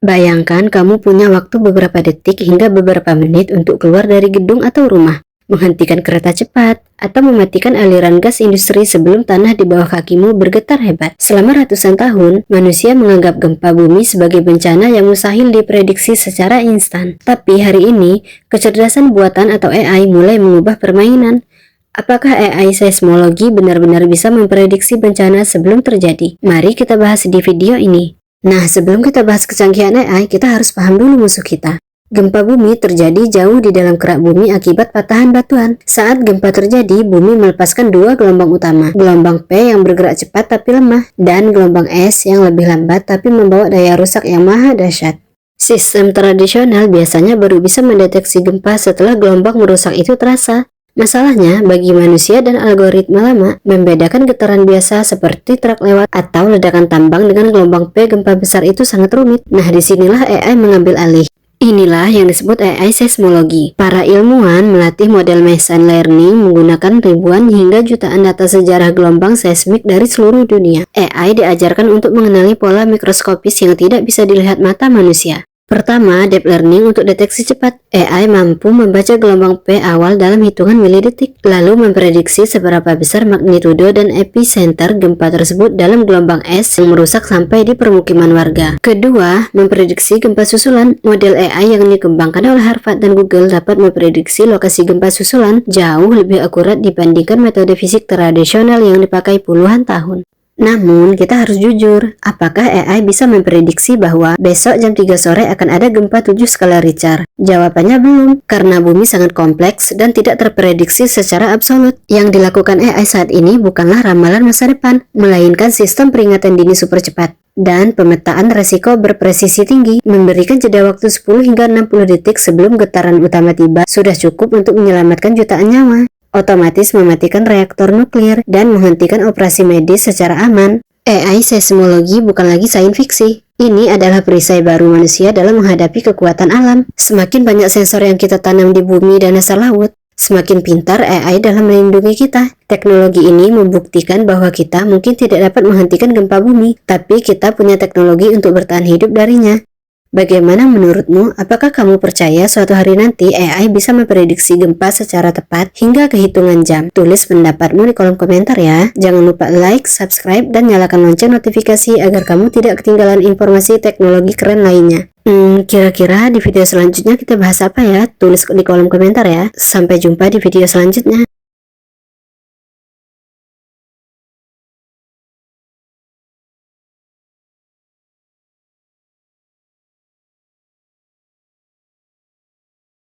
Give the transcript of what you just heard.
Bayangkan kamu punya waktu beberapa detik hingga beberapa menit untuk keluar dari gedung atau rumah, menghentikan kereta cepat, atau mematikan aliran gas industri sebelum tanah di bawah kakimu bergetar hebat. Selama ratusan tahun, manusia menganggap gempa bumi sebagai bencana yang mustahil diprediksi secara instan. Tapi hari ini, kecerdasan buatan atau AI mulai mengubah permainan. Apakah AI seismologi benar-benar bisa memprediksi bencana sebelum terjadi? Mari kita bahas di video ini. Nah, sebelum kita bahas kecanggihan AI, kita harus paham dulu musuh kita. Gempa bumi terjadi jauh di dalam kerak bumi akibat patahan batuan. Saat gempa terjadi, bumi melepaskan dua gelombang utama. Gelombang P yang bergerak cepat tapi lemah, dan gelombang S yang lebih lambat tapi membawa daya rusak yang maha dahsyat. Sistem tradisional biasanya baru bisa mendeteksi gempa setelah gelombang merusak itu terasa. Masalahnya, bagi manusia dan algoritma lama, membedakan getaran biasa seperti truk lewat atau ledakan tambang dengan gelombang P gempa besar itu sangat rumit. Nah, disinilah AI mengambil alih. Inilah yang disebut AI seismologi. Para ilmuwan melatih model machine learning menggunakan ribuan hingga jutaan data sejarah gelombang seismik dari seluruh dunia. AI diajarkan untuk mengenali pola mikroskopis yang tidak bisa dilihat mata manusia. Pertama, deep learning untuk deteksi cepat. AI mampu membaca gelombang P awal dalam hitungan milidetik, lalu memprediksi seberapa besar magnitudo dan epicenter gempa tersebut dalam gelombang S yang merusak sampai di permukiman warga. Kedua, memprediksi gempa susulan. Model AI yang dikembangkan oleh Harvard dan Google dapat memprediksi lokasi gempa susulan jauh lebih akurat dibandingkan metode fisik tradisional yang dipakai puluhan tahun. Namun, kita harus jujur, apakah AI bisa memprediksi bahwa besok jam 3 sore akan ada gempa 7 skala Richter? Jawabannya belum, karena bumi sangat kompleks dan tidak terprediksi secara absolut. Yang dilakukan AI saat ini bukanlah ramalan masa depan, melainkan sistem peringatan dini super cepat dan pemetaan resiko berpresisi tinggi. Memberikan jeda waktu 10 hingga 60 detik sebelum getaran utama tiba sudah cukup untuk menyelamatkan jutaan nyawa. Otomatis mematikan reaktor nuklir dan menghentikan operasi medis secara aman. AI seismologi bukan lagi sains fiksi. Ini adalah perisai baru manusia dalam menghadapi kekuatan alam. Semakin banyak sensor yang kita tanam di bumi dan dasar laut, semakin pintar AI dalam melindungi kita. Teknologi ini membuktikan bahwa kita mungkin tidak dapat menghentikan gempa bumi, tapi kita punya teknologi untuk bertahan hidup darinya. Bagaimana menurutmu? Apakah kamu percaya suatu hari nanti AI bisa memprediksi gempa secara tepat hingga kehitungan jam? Tulis pendapatmu di kolom komentar ya. Jangan lupa like, subscribe, dan nyalakan lonceng notifikasi agar kamu tidak ketinggalan informasi teknologi keren lainnya. Kira-kira di video selanjutnya kita bahas apa ya? Tulis di kolom komentar ya. Sampai jumpa di video selanjutnya.